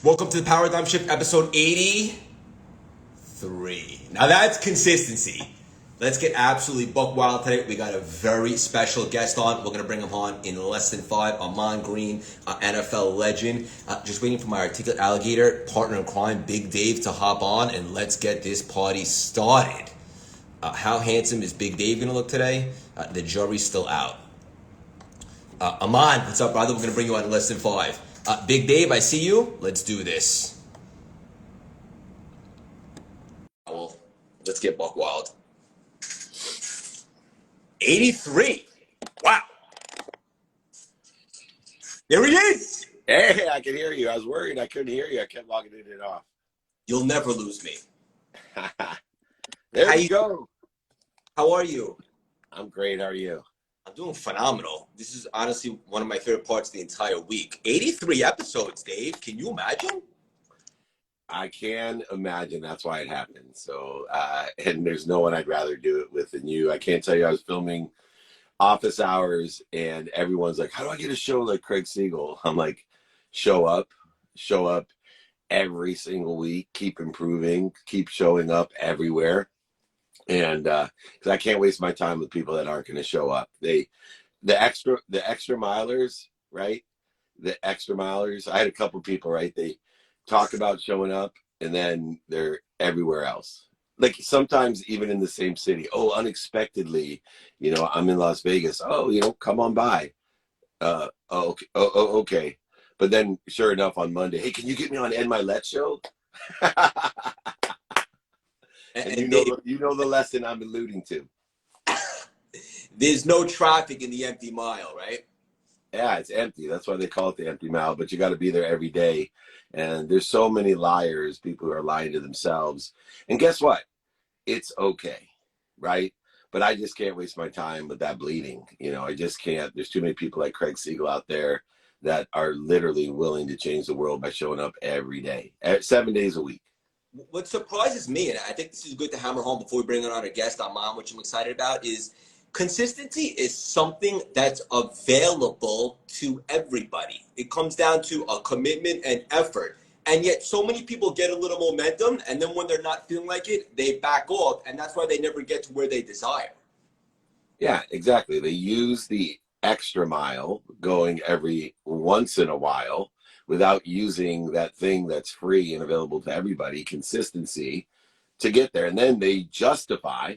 Welcome to the Paradigm Shift, episode 83. Now that's consistency. Let's get absolutely buck wild today. We got a very special guest on. We're going to bring him on in less than five. Ahman Green, NFL legend. Just waiting for my articulate alligator, partner in crime, Big Dave, to hop on, and let's get this party started. How handsome is Big Dave going to look today? The jury's still out. Ahman, what's up, brother? We're going to bring you on in less than five. Big Dave, I see you. Let's do this. Well, let's get buck wild. 83. Wow. There he is. Hey, I can hear you. I was worried I couldn't hear you. I kept logging it off. You'll never lose me. There you go. How are you? I'm great. How are you? I'm doing phenomenal. This is honestly one of my favorite parts of the entire week. 83 episodes, Dave. Can you imagine? I can imagine. That's why it happened. So, and there's no one I'd rather do it with than you. I can't tell you, I was filming Office Hours and everyone's like, how do I get a show like Craig Siegel? I'm like, show up every single week, keep improving, keep showing up everywhere. And because I can't waste my time with people that aren't going to show up. The extra milers, right? The extra milers. I had a couple people, right? They talk about showing up and then they're everywhere else. Like sometimes even in the same city. Oh, unexpectedly, I'm in Las Vegas. Oh, come on by. Okay. Okay. But then sure enough on Monday, hey, can you get me on Ed Milet's show? And you know the lesson I'm alluding to. There's no traffic in the empty mile, right? Yeah, it's empty. That's why they call it the empty mile, but you got to be there every day. And there's so many liars, people who are lying to themselves. And guess what? It's okay, right? But I just can't waste my time with that bleeding. I just can't. There's too many people like Craig Siegel out there that are literally willing to change the world by showing up every day, 7 days a week. What surprises me, and I think this is good to hammer home before we bring on our guest, Ahman, which I'm excited about, is consistency is something that's available to everybody. It comes down to a commitment and effort. And yet so many people get a little momentum, and then when they're not feeling like it, they back off, and that's why they never get to where they desire. Yeah, exactly. They use the extra mile going every once in a while without using that thing that's free and available to everybody, consistency, to get there. And then they justify,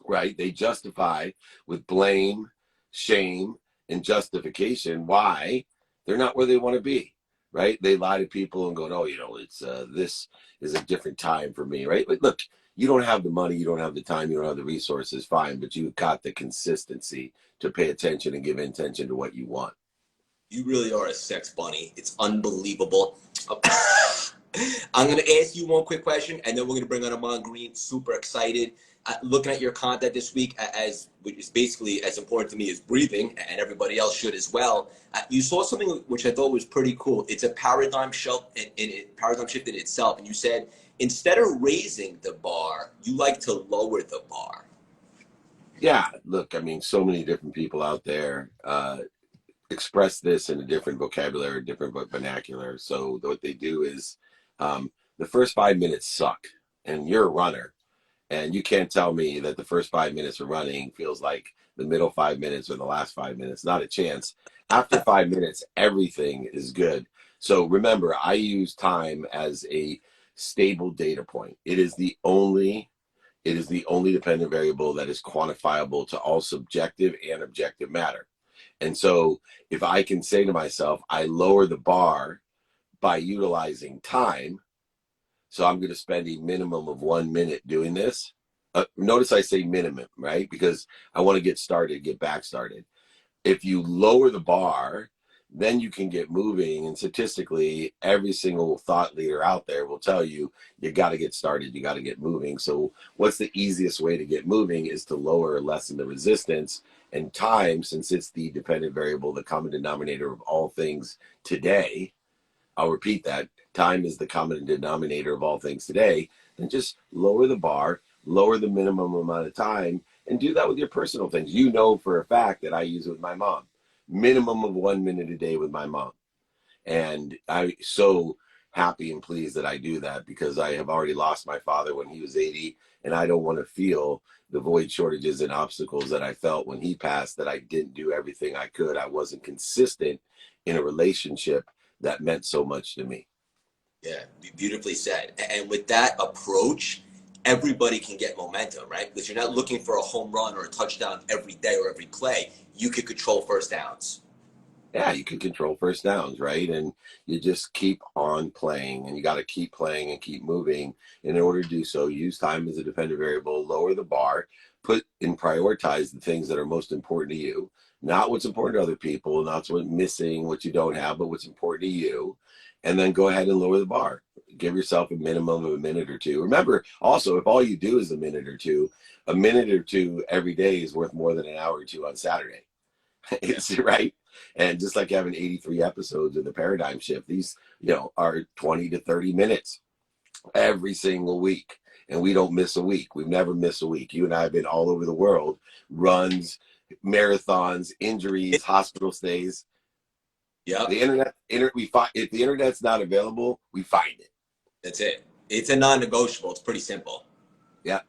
right? They justify with blame, shame, and justification why they're not where they want to be, right? They lie to people and go, oh, it's this is a different time for me, right? But look, you don't have the money, you don't have the time, you don't have the resources, fine, but you've got the consistency to pay attention and give attention to what you want. You really are a sex bunny. It's unbelievable. I'm going to ask you one quick question, and then we're going to bring on Ahman Green. Super excited. Looking at your content this week, which is basically as important to me as breathing, and everybody else should as well. You saw something which I thought was pretty cool. It's a paradigm shift in itself. And you said, instead of raising the bar, you like to lower the bar. Yeah, look, so many different people out there express this in a different vocabulary, different vernacular. So what they do is the first 5 minutes suck, and you're a runner, and you can't tell me that the first 5 minutes of running feels like the middle 5 minutes or the last 5 minutes. Not a chance. After 5 minutes, everything is good. So remember, I use time as a stable data point. It is the only dependent variable that is quantifiable to all subjective and objective matter. And so if I can say to myself, I lower the bar by utilizing time, so I'm going to spend a minimum of 1 minute doing this. Notice I say minimum, right? Because I want to get back started. If you lower the bar, then you can get moving. And statistically, every single thought leader out there will tell you, you got to get started. You got to get moving. So what's the easiest way to get moving is to lower or lessen the resistance. And time, since it's the dependent variable, the common denominator of all things today, I'll repeat that, time is the common denominator of all things today, then just lower the bar, lower the minimum amount of time, and do that with your personal things. You know for a fact that I use it with my mom. Minimum of 1 minute a day with my mom. And so happy and pleased that I do that, because I have already lost my father when he was 80, and I don't want to feel the void, shortages, and obstacles that I felt when he passed, that I didn't do everything I could. I wasn't consistent in a relationship that meant so much to me. Yeah, beautifully said. And with that approach, everybody can get momentum, right? Because you're not looking for a home run or a touchdown every day or every play. You could control first downs. Yeah, you can control first downs, right? And you just keep on playing, and you got to keep playing and keep moving. In order to do so, use time as a dependent variable, lower the bar, put and prioritize the things that are most important to you, not what's important to other people, not what's missing, what you don't have, but what's important to you. And then go ahead and lower the bar. Give yourself a minimum of a minute or two. Remember, also, if all you do is a minute or two every day is worth more than an hour or two on Saturday. It's right. And just like having 83 episodes of the paradigm shift, these, are 20 to 30 minutes every single week. And we don't miss a week. We've never missed a week. You and I have been all over the world, runs, marathons, injuries, hospital stays. Yep, The we find, if the internet's not available, we find it. that's it. It's a non-negotiable. It's pretty simple. Yeah.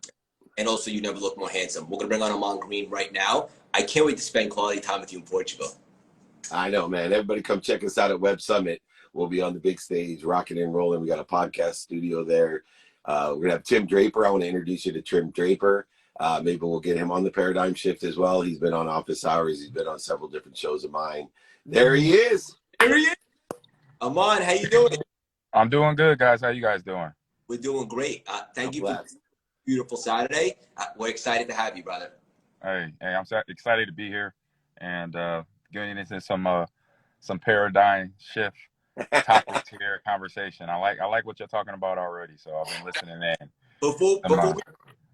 And also, you never look more handsome. We're going to bring on Ahman Green right now. I can't wait to spend quality time with you in Portugal. I know, man. Everybody come check us out at Web Summit. We'll be on the big stage, rocking and rolling. We got a podcast studio there. We're going to have Tim Draper. I want to introduce you to Tim Draper. Maybe we'll get him on the paradigm shift as well. He's been on Office Hours. He's been on several different shows of mine. There he is. There he is. Ahman, how you doing? I'm doing good, guys. How you guys doing? We're doing great. Thank you for Blessed. beautiful Saturday. We're excited to have you, brother. Hey, I'm excited to be here and getting into some paradigm shift topics here, conversation. I like what you're talking about already, so I've been listening in. Before we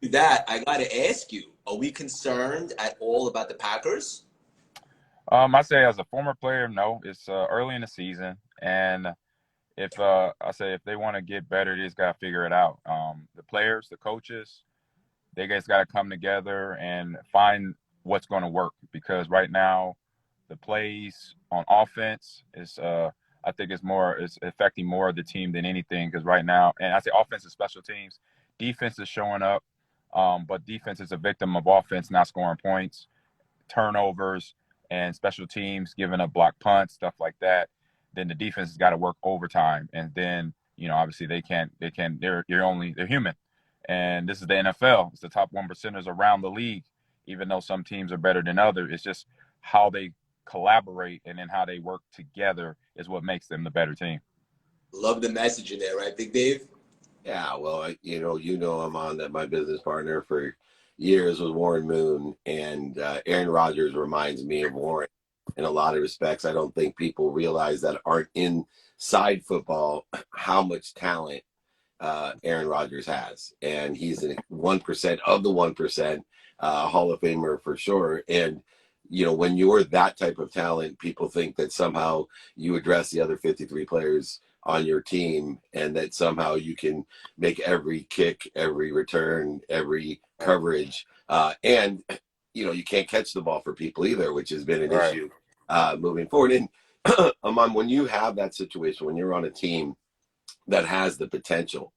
do that, I got to ask you: are we concerned at all about the Packers? I say as a former player, no. It's early in the season, and if they want to get better, they just got to figure it out. The players, the coaches, they guys got to come together and find what's going to work, because right now the plays on offense is I think it's affecting more of the team than anything, because right now, and I say offense and special teams, defense is showing up, but defense is a victim of offense not scoring points, turnovers, and special teams giving up block punts, stuff like that. Then the defense has got to work overtime, and then obviously they're human. And this is the NFL. It's the top 1%ers around the league, even though some teams are better than others. It's just how they collaborate and then how they work together is what makes them the better team. Love the message in there, right, Big Dave? Yeah, well, I'm on that. My business partner for years was Warren Moon, and Aaron Rodgers reminds me of Warren in a lot of respects. I don't think people realize that aren't inside football how much talent Aaron Rodgers has, and he's in 1% of the 1%, Hall of Famer for sure. And when you're that type of talent, people think that somehow you address the other 53 players on your team, and that somehow you can make every kick, every return, every coverage, and you can't catch the ball for people either, which has been an issue moving forward. And Amon, when you have that situation, when you're on a team that has the potential,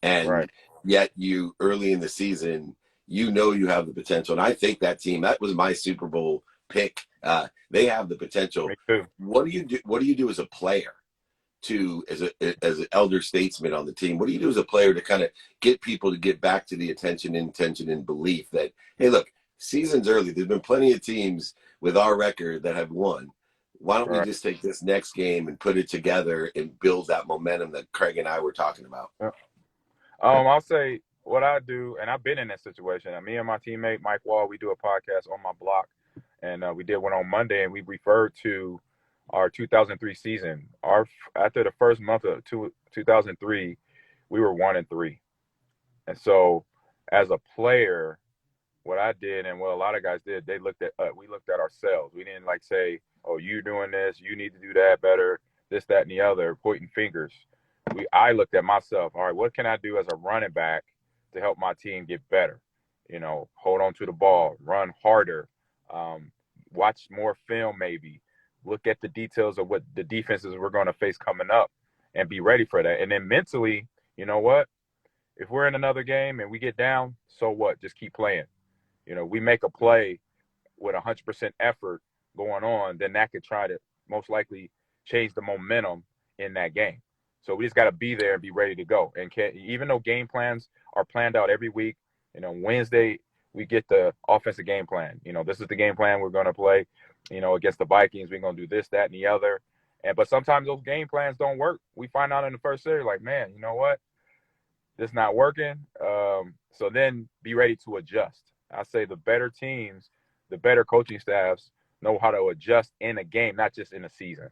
and yet you early in the season, you have the potential, and I think that team, that was my Super Bowl pick. They have the potential. What do you do? What do you do as a player? As an elder statesman on the team, what do you do as a player to kind of get people to get back to the intention and belief that, hey, look, season's early. There's been plenty of teams with our record that have won. Why don't we just take this next game and put it together and build that momentum that Craig and I were talking about? I'll say what I do, and I've been in that situation. Me and my teammate Mike Wall, we do a podcast on my block, and we did one on Monday, and we referred to our 2003 season. After the first month of 2003, we were 1-3, and so as a player, what I did and what a lot of guys did, we looked at ourselves. We didn't say, "Oh, you're doing this, you need to do that better," this, that, and the other, pointing fingers. I looked at myself. All right, what can I do as a running back to help my team get better? Hold on to the ball, run harder, watch more film maybe, look at the details of what the defenses we're going to face coming up, and be ready for that. And then mentally, you know what? If we're in another game and we get down, so what? Just keep playing. We make a play with 100% effort going on, then that could try to most likely change the momentum in that game. So we just got to be there and be ready to go. And even though game plans are planned out every week, Wednesday we get the offensive game plan. This is the game plan we're going to play, against the Vikings. We're going to do this, that, and the other. But sometimes those game plans don't work. We find out in the first series, like, man, you know what? This not working. So then be ready to adjust. I say the better teams, the better coaching staffs know how to adjust in a game, not just in a season.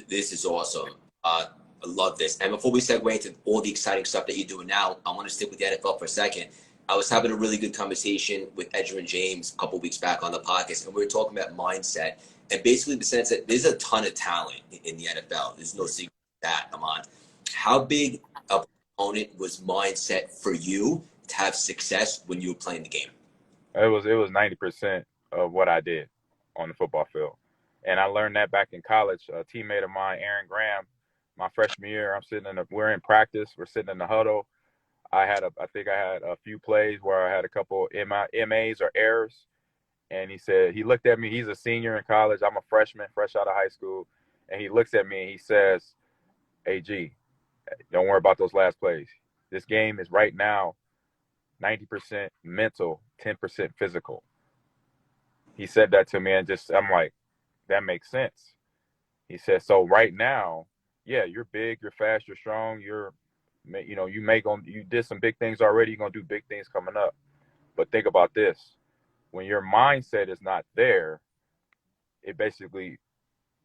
This is awesome. I love this. And before we segue into all the exciting stuff that you're doing now, I want to stick with the NFL for a second. I was having a really good conversation with Edgerrin James a couple weeks back on the podcast, and we were talking about mindset and basically the sense that there's a ton of talent in the NFL. There's no secret to that, Ahman. How big a component was mindset for you to have success when you were playing the game? It was 90% of what I did on the football field. And I learned that back in college. A teammate of mine, Aaron Graham, my freshman year, we're in practice. We're sitting in the huddle. I think I had a few plays where I had a couple MAs or errors. And he looked at me. He's a senior in college. I'm a freshman, fresh out of high school. And he looks at me and he says, "Hey, G, don't worry about those last plays. This game is right now 90% mental, 10% physical." He said that to me, and I'm like, that makes sense. He said, so right now, yeah, you're big, you're fast, you're strong, you did some big things already, you're going to do big things coming up. But think about this. When your mindset is not there, it basically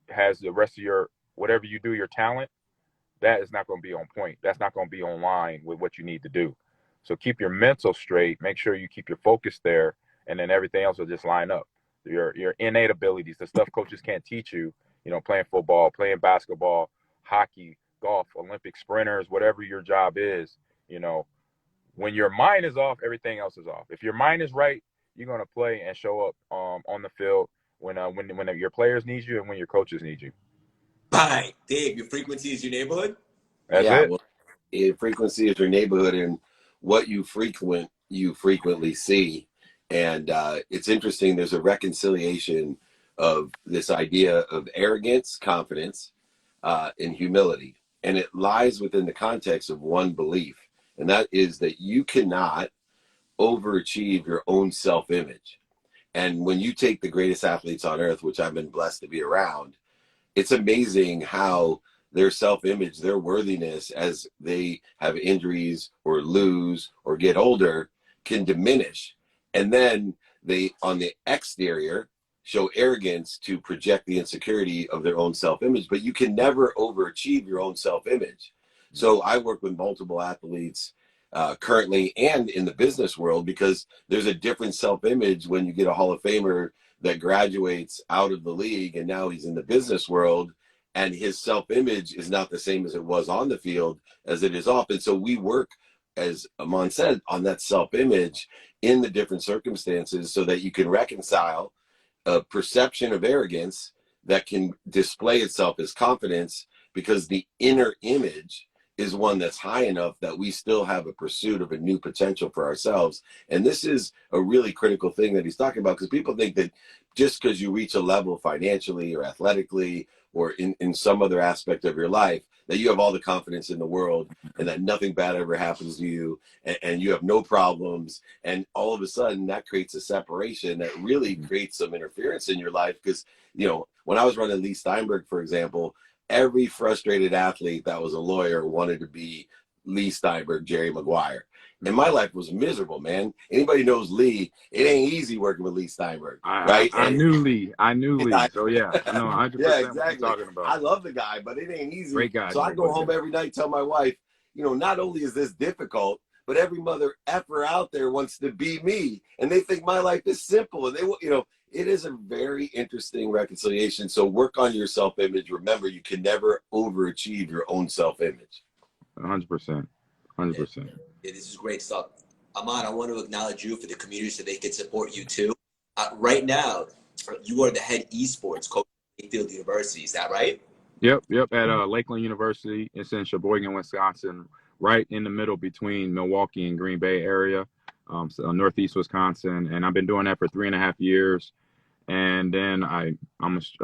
has the rest of whatever you do, your talent, that is not going to be on point. That's not going to be on line with what you need to do. So keep your mental straight, make sure you keep your focus there, and then everything else will just line up. Your innate abilities, the stuff coaches can't teach you, playing football, playing basketball, hockey, golf, Olympic sprinters, whatever your job is, when your mind is off, everything else is off. If your mind is right, you're going to play and show up on the field when your players need you and when your coaches need you. Right. Dave, your frequency is your neighborhood? That's it. Well, frequency is your neighborhood, and what you frequently see. And it's interesting. There's a reconciliation of this idea of arrogance, confidence, and humility. And it lies within the context of one belief. And that is that you cannot overachieve your own self-image. And when you take the greatest athletes on earth, which I've been blessed to be around, it's amazing how their self-image, their worthiness as they have injuries or lose or get older can diminish. And then they, on the exterior, show arrogance to project the insecurity of their own self-image, but you can never overachieve your own self-image. So I work with multiple athletes currently and in the business world, because there's a different self-image when you get a Hall of Famer that graduates out of the league and now he's in the business world, and his self-image is not the same as it was on the field as it is off. And so we work, as Ahman said, on that self-image in the different circumstances so that you can reconcile a perception of arrogance that can display itself as confidence, because the inner image is one that's high enough that we still have a pursuit of a new potential for ourselves. And this is a really critical thing that he's talking about, because people think that just because you reach a level financially or athletically or in some other aspect of your life, that you have all the confidence in the world and that nothing bad ever happens to you and you have no problems. And all of a sudden that creates a separation that really creates some interference in your life. Because, when I was running Lee Steinberg, for example, every frustrated athlete that was a lawyer wanted to be Lee Steinberg, Jerry Maguire. And my life was miserable, man. Anybody knows Lee, it ain't easy working with Lee Steinberg, right? I knew Lee. So yeah, I know 100% yeah, exactly. what you're talking about. I love the guy, but it ain't easy. Great guy. So I go home every night, tell my wife, not only is this difficult, but every mother effer out there wants to be me. And they think my life is simple. And it is a very interesting reconciliation. So work on your self-image. Remember, you can never overachieve your own self-image. 100%. 100%. Yeah, this is great stuff. Ahman, I want to acknowledge you for the community so they can support you too. Right now, you are the head esports coach at Mayfield University. Is that right? Yep. At Lakeland University. It's in Sheboygan, Wisconsin, right in the middle between Milwaukee and Green Bay area, so Northeast Wisconsin. And I've been doing that for 3.5 years. And then I'm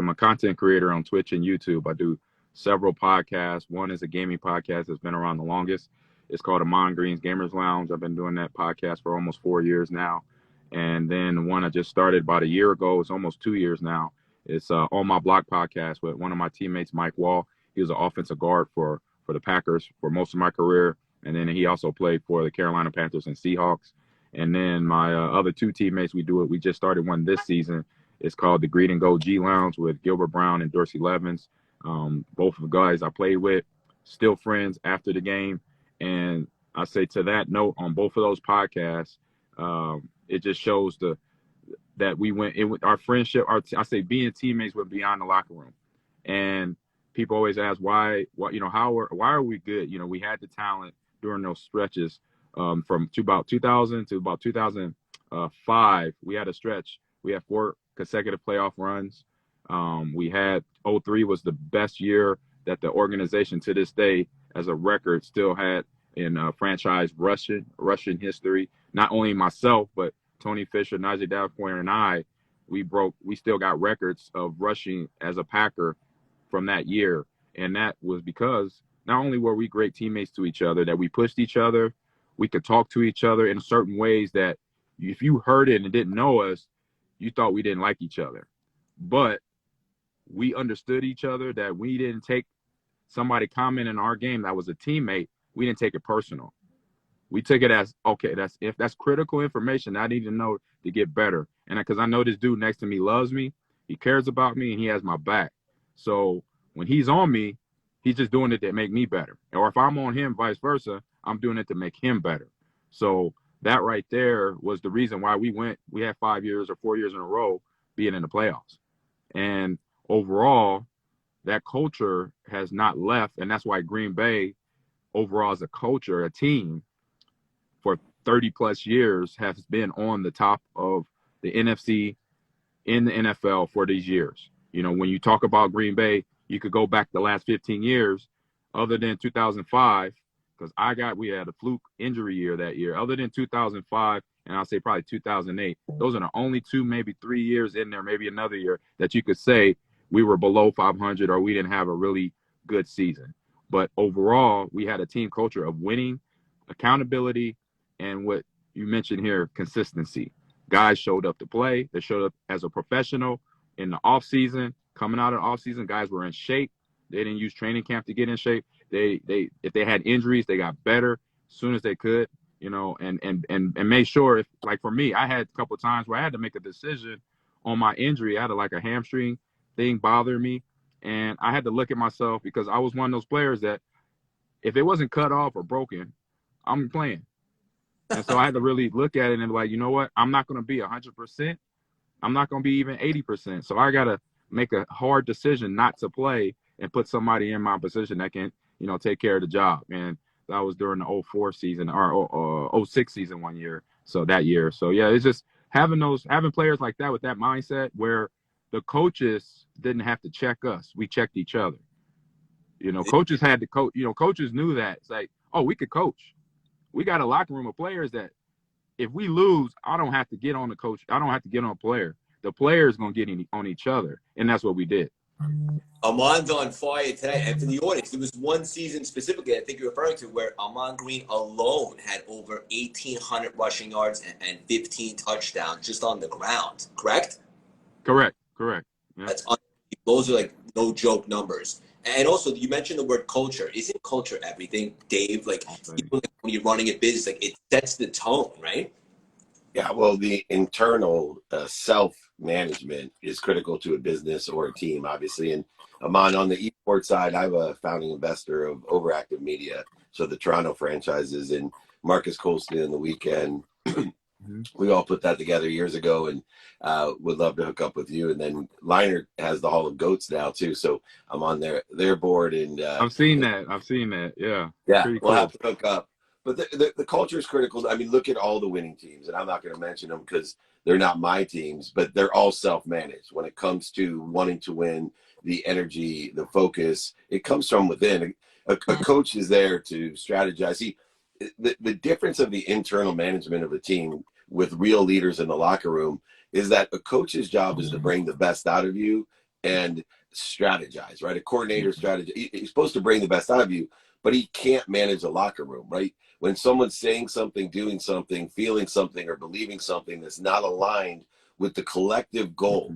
a content creator on Twitch and YouTube. I do several podcasts. One is a gaming podcast that's been around the longest. It's called Ahman Green's Gamers Lounge. I've been doing that podcast for almost 4 years now. And then one I just started about a year ago. It's almost 2 years now. It's On My Block podcast with one of my teammates, Mike Wall. He was an offensive guard for the Packers for most of my career. And then he also played for the Carolina Panthers and Seahawks. And then my other two teammates, we just started one this season. It's called the Greet and Go G Lounge with Gilbert Brown and Dorsey Levens. Both of the guys I played with, still friends after the game. And I say to that note, on both of those podcasts, it just shows that we went our friendship. I say being teammates went beyond the locker room. And people always ask why are we good? We had the talent during those stretches from about 2000 to about 2005. We had a stretch. We had 4 consecutive playoff runs. We had 03 was the best year that the organization to this day as a record still had in franchise rushing history. Not only myself, but Tony Fisher, Najee Davenport, and I, we still got records of rushing as a Packer from that year. And that was because not only were we great teammates to each other, that we pushed each other, we could talk to each other in certain ways that if you heard it and didn't know us, you thought we didn't like each other. But we understood each other, that we didn't take somebody commenting in our game that was a teammate, we didn't take it personal. We took it as, okay, if that's critical information I need to know to get better. And because I know this dude next to me loves me, he cares about me, and he has my back. So when he's on me, he's just doing it to make me better. Or if I'm on him, vice versa, I'm doing it to make him better. So that right there was the reason why we had 5 years or 4 years in a row being in the playoffs. And overall, that culture has not left. And that's why Green Bay, overall as a culture, a team, for 30 plus years has been on the top of the NFC in the NFL for these years. When you talk about Green Bay, you could go back the last 15 years, other than 2005, because we had a fluke injury year that year. Other than 2005, and I'll say probably 2008, those are the only 2, maybe 3 years in there, maybe another year, that you could say we were below 500 or we didn't have a really good season. But overall, we had a team culture of winning, accountability, and what you mentioned here, consistency. Guys showed up to play. They showed up as a professional in the offseason. Coming out of the offseason, guys were in shape. They didn't use training camp to get in shape. If they had injuries, they got better as soon as they could, and made sure, like for me, I had a couple of times where I had to make a decision on my injury. I had a hamstring thing bother me, and I had to look at myself, because I was one of those players that if it wasn't cut off or broken, I'm playing. And so I had to really look at it and be like, you know what? I'm not going to be 100%. I'm not going to be even 80%. So I got to make a hard decision not to play and put somebody in my position that can, take care of the job. And that was during the 04 season or 06 season one year. So that year. So yeah, it's just having players like that with that mindset where the coaches didn't have to check us. We checked each other. Coaches had to coach. Coaches knew that. It's like, oh, we could coach. We got a locker room of players that if we lose, I don't have to get on the coach. I don't have to get on a player. The player is going to get on each other. And that's what we did. Ahman's on fire today. And for the audience, there was one season specifically I think you're referring to where Ahman Green alone had over 1,800 rushing yards and 15 touchdowns just on the ground. Correct? Correct. Yeah. Those are like no joke numbers. And also, you mentioned the word culture. Isn't culture everything, Dave? Like, even when you're running a business, like it sets the tone, right? Yeah, well, the internal self-management is critical to a business or a team, obviously. And Ahman, on the esports side, I'm a founding investor of Overactive Media, so the Toronto franchises, and Marcus Colston in the weekend. We all put that together years ago, and would love to hook up with you. And then Liner has the Hall of Goats now too, so I'm on their board. And I've seen that. Yeah. We'll have to hook up. But the culture is critical. I mean, look at all the winning teams, and I'm not going to mention them because They're not my teams, but they're all self-managed. When it comes to wanting to win, the energy, the focus, it comes from within. A coach is there to strategize. See, the difference of the internal management of a team with real leaders in the locker room is that a coach's job is to bring the best out of you and strategize, right? A coordinator strategy, he's supposed to bring the best out of you, but he can't manage a locker room, right? When someone's saying something, doing something, feeling something, or believing something that's not aligned with the collective goal,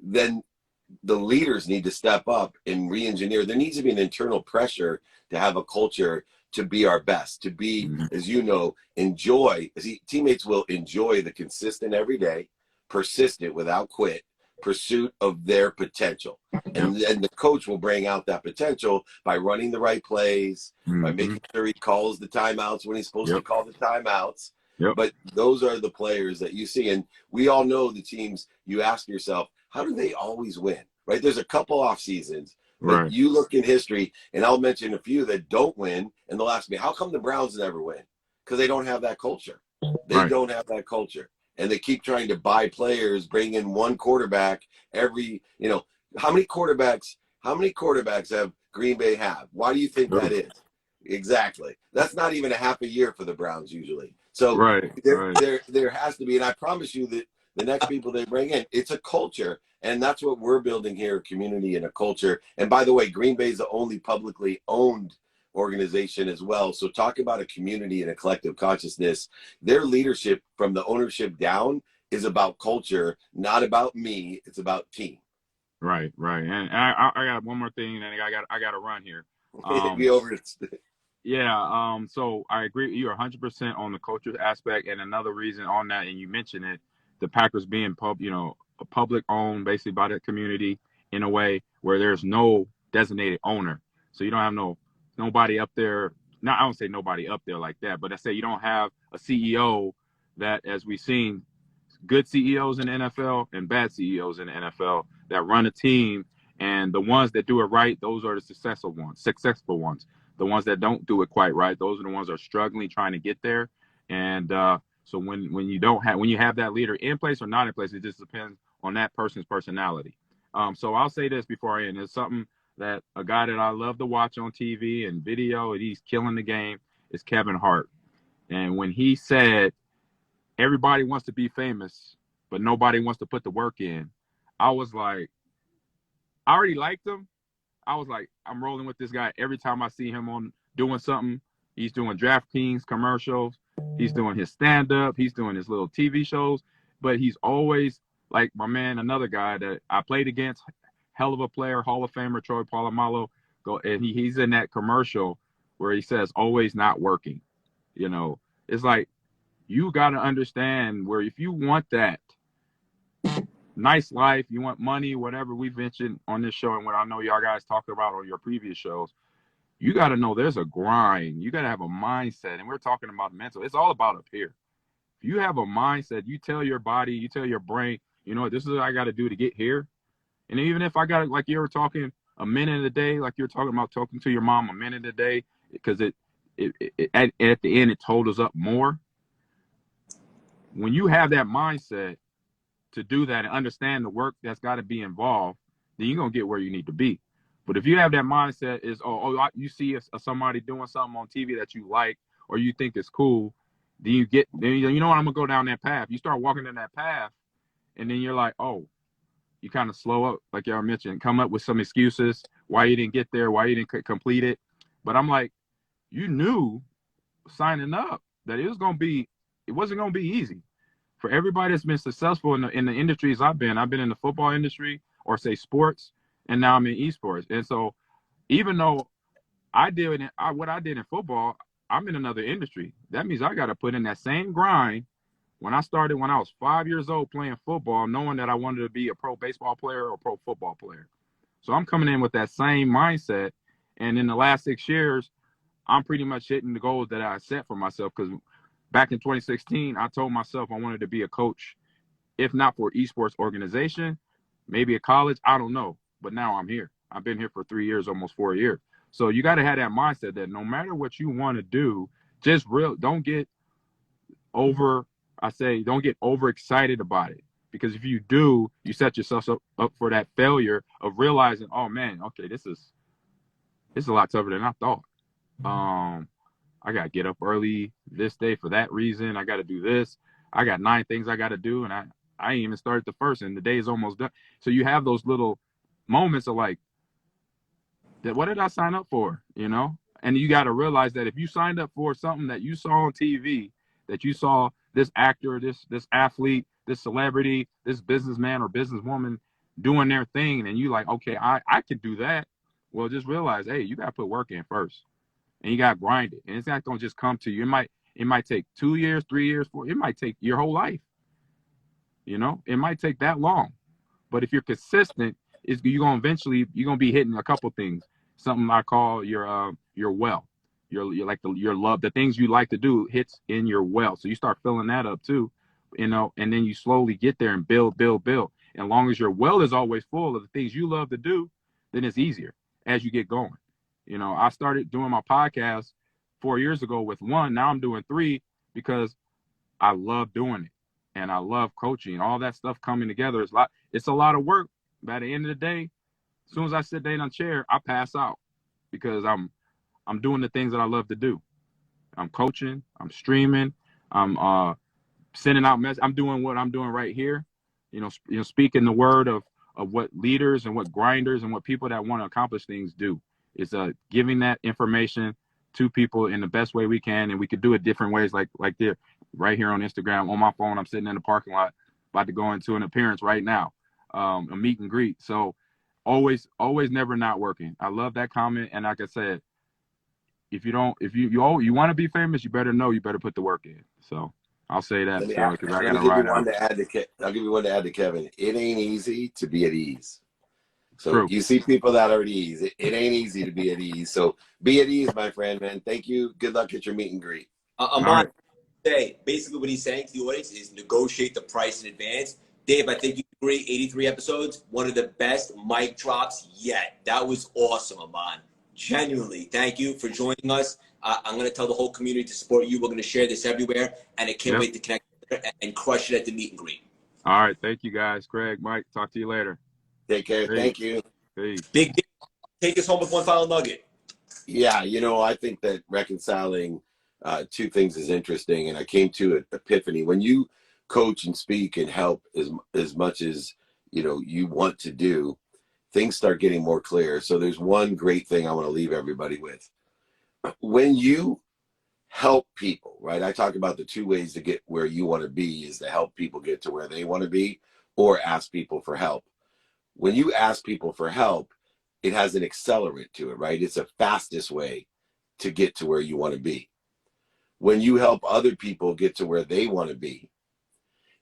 then the leaders need to step up and re-engineer. There needs to be an internal pressure to have a culture to be our best, to be, as you know, teammates will enjoy the consistent every day, persistent without quit pursuit of their potential. And then the coach will bring out that potential by running the right plays, by making sure he calls the timeouts when he's supposed to call the timeouts. But those are the players that you see. And we all know the teams. You ask yourself, how do they always win? Right? There's a couple off seasons, but you look in history, and I'll mention a few that don't win, and they'll ask me, how come the Browns never win? Because they don't have that culture. They don't have that culture. And they keep trying to buy players, bring in one quarterback every, how many quarterbacks have Green Bay have? Why do you think that is? Exactly. That's not even a half a year for the Browns usually. So there has to be, and I promise you that the next people they bring in, it's a culture. And that's what we're building here, a community and a culture. And by the way, Green Bay is the only publicly owned organization as well. So talk about a community and a collective consciousness. Their leadership from the ownership down is about culture, not about me. It's about team. Right. And I got one more thing, and I got to run here. So I agree. You're 100% on the culture aspect, and another reason on that, and you mentioned it, the Packers being public owned, basically by the community in a way where there's no designated owner. So you don't have nobody up there. Now I don't say nobody up there like that, but I say you don't have a CEO that, as we've seen, good CEOs in the NFL and bad CEOs in the NFL that run a team, and the ones that do it right, those are the successful ones. The ones that don't do it quite right, those are the ones that are struggling trying to get there. And so when you have that leader in place or not in place, it just depends on that person's personality. So I'll say this before I end. It's something that a guy that I love to watch on TV and video, and he's killing the game, is Kevin Hart. And when he said, everybody wants to be famous, but nobody wants to put the work in, I was like, I already liked him. I was like, I'm rolling with this guy every time I see him on doing something. He's doing DraftKings commercials. He's doing his stand-up. He's doing his little TV shows. But he's always, like my man, another guy that I played against, hell of a player, Hall of Famer, Troy Polamalu, and he's in that commercial where he says, always not working. It's like, you got to understand where if you want that nice life, you want money, whatever we mentioned on this show and what I know y'all guys talked about on your previous shows, you got to know there's a grind. You got to have a mindset. And we're talking about mental. It's all about up here. If you have a mindset, you tell your body, you tell your brain, this is what I got to do to get here. And even if I got, like you were talking, a minute a day, like you were talking about talking to your mom a minute a day, because at the end, it totals up more. When you have that mindset to do that and understand the work that's got to be involved, then you're going to get where you need to be. But if you have that mindset you see somebody doing something on TV that you like or you think is cool, then you know what, I'm going to go down that path. You start walking in that path, and then you're like, you kind of slow up, like y'all mentioned, come up with some excuses why you didn't get there, why you didn't complete it. But I'm like, you knew signing up that it wasn't going to be easy. For everybody that's been successful in the industries I've been in the football industry, or say sports, and now I'm in esports. And so even though what I did in football, I'm in another industry. That means I got to put in that same grind. When I started when I was 5 years old playing football, knowing that I wanted to be a pro baseball player or pro football player. So I'm coming in with that same mindset. And in the last 6 years, I'm pretty much hitting the goals that I set for myself, because back in 2016, I told myself I wanted to be a coach, if not for esports organization, maybe a college, I don't know. But now I'm here. I've been here for 3 years, almost 4 years. So you got to have that mindset that no matter what you want to do, don't get over I say don't get overexcited about it, because if you do, you set yourself up for that failure of realizing, oh man, okay, this is a lot tougher than I thought. I gotta get up early this day for that reason. I gotta do this. I got 9 things I gotta do, and I ain't even started the first, and the day is almost done. So you have those little moments of like, what did I sign up for? You know? And you got to realize that if you signed up for something that you saw on TV, that you saw this actor, this athlete, this celebrity, this businessman or businesswoman doing their thing, and you like, okay, I could do that. Well, just realize, hey, you got to put work in first, and you got to grind it. And it's not going to just come to you. It might take 2 years, 3 years, 4. It might take your whole life. You know, it might take that long. But if you're consistent, you're going to be hitting a couple things. Something I call your well. Your love, the things you like to do hits in your well. So you start filling that up too, you know, and then you slowly get there and build. And as long as your well is always full of the things you love to do, then it's easier as you get going. You know, I started doing my podcast 4 years ago with 1. Now I'm doing 3 because I love doing it. And I love coaching. All that stuff coming together is it's a lot of work. By the end of the day, as soon as I sit down on a chair, I pass out because I'm doing the things that I love to do. I'm coaching, I'm streaming, I'm sending out messages. I'm doing what I'm doing right here. You know, speaking the word of what leaders and what grinders and what people that want to accomplish things do. It's giving that information to people in the best way we can, and we could do it different ways, like they're right here on Instagram. On my phone, I'm sitting in the parking lot about to go into an appearance right now, a meet and greet. So always never not working. I love that comment. And like I said, if you want to be famous, you better put the work in. So I'll say that because I got to ride out. I'll give you one to add to Kevin. It ain't easy to be at ease. So True. you see people that are at ease. It ain't easy to be at ease. So be at ease, my friend, man. Thank you. Good luck at your meet and greet. Ahman, basically what he's saying to the audience is negotiate the price in advance. Dave, I think you agree, 83 episodes, one of the best mic drops yet. That was awesome, Ahman. Genuinely, thank you for joining us. I'm going to tell the whole community to support you. We're going to share this everywhere, and I can't wait to connect and crush it at the meet and greet. All right. Thank you, guys. Craig, Mike, talk to you later. Take care. Peace. Thank you. Peace. Big Dave, take us home with one final nugget. Yeah, you know, I think that reconciling 2 things is interesting, and I came to an epiphany. When you coach and speak and help as much as you want to do, things start getting more clear. So there's one great thing I want to leave everybody with. When you help people, right? I talk about the 2 ways to get where you want to be is to help people get to where they want to be, or ask people for help. When you ask people for help, it has an accelerant to it, right? It's a fastest way to get to where you want to be. When you help other people get to where they want to be,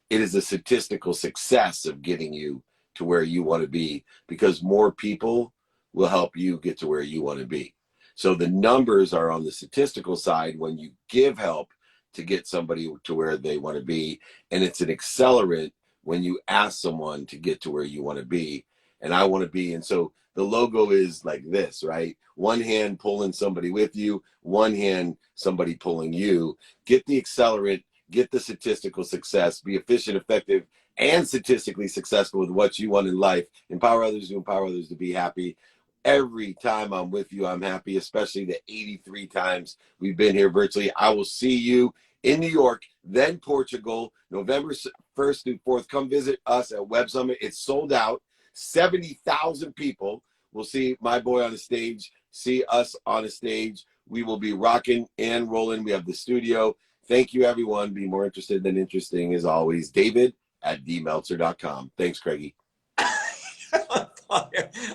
it is a statistical success of getting you to where you want to be, because more people will help you get to where you want to be. So the numbers are on the statistical side when you give help to get somebody to where they want to be, and it's an accelerant when you ask someone to get to where you want to be. And I want to be. And so the logo is like this, right? One hand pulling somebody with you, one hand somebody pulling you. Get the accelerant, get the statistical success, be efficient, effective, and statistically successful with what you want in life. Empower others to empower others to be happy. Every time I'm with you, I'm happy, especially the 83 times we've been here virtually. I will see you in New York, then Portugal, November 1st through 4th. Come visit us at Web Summit. It's sold out. 70,000 people will see my boy on the stage, see us on a stage. We will be rocking and rolling. We have the studio. Thank you, everyone. Be more interested than interesting, as always. David at dmeltzer.com. Thanks, Craigie.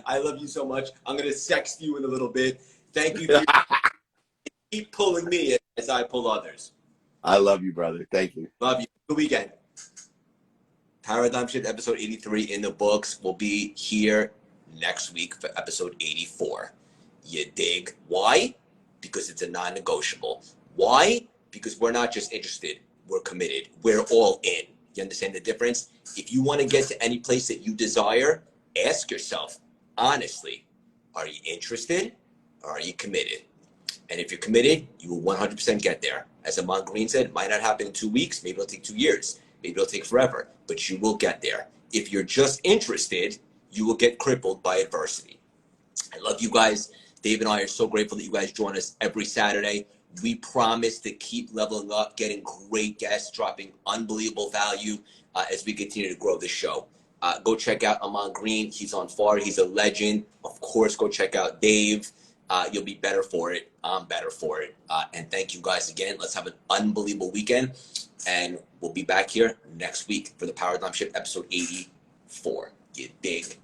I love you so much. I'm going to sext you in a little bit. Thank you for keep pulling me as I pull others. I love you, brother. Thank you. Love you. Good weekend. Paradigm Shift episode 83 in the books. Will be here next week for episode 84. You dig? Why? Because it's a non-negotiable. Why? Because we're not just interested. We're committed. We're all in. You understand the difference? If you want to get to any place that you desire, ask yourself, honestly, are you interested or are you committed? And if you're committed, you will 100% get there. As Ahman Green said, it might not happen in 2 weeks. Maybe it'll take 2 years. Maybe it'll take forever. But you will get there. If you're just interested, you will get crippled by adversity. I love you guys. Dave and I are so grateful that you guys join us every Saturday. We promise to keep leveling up, getting great guests, dropping unbelievable value as we continue to grow this show. Go check out Ahman Green. He's on fire. He's a legend. Of course, go check out Dave. You'll be better for it. I'm better for it. And thank you guys again. Let's have an unbelievable weekend. And we'll be back here next week for the Paradigm Shift episode 84. You dig?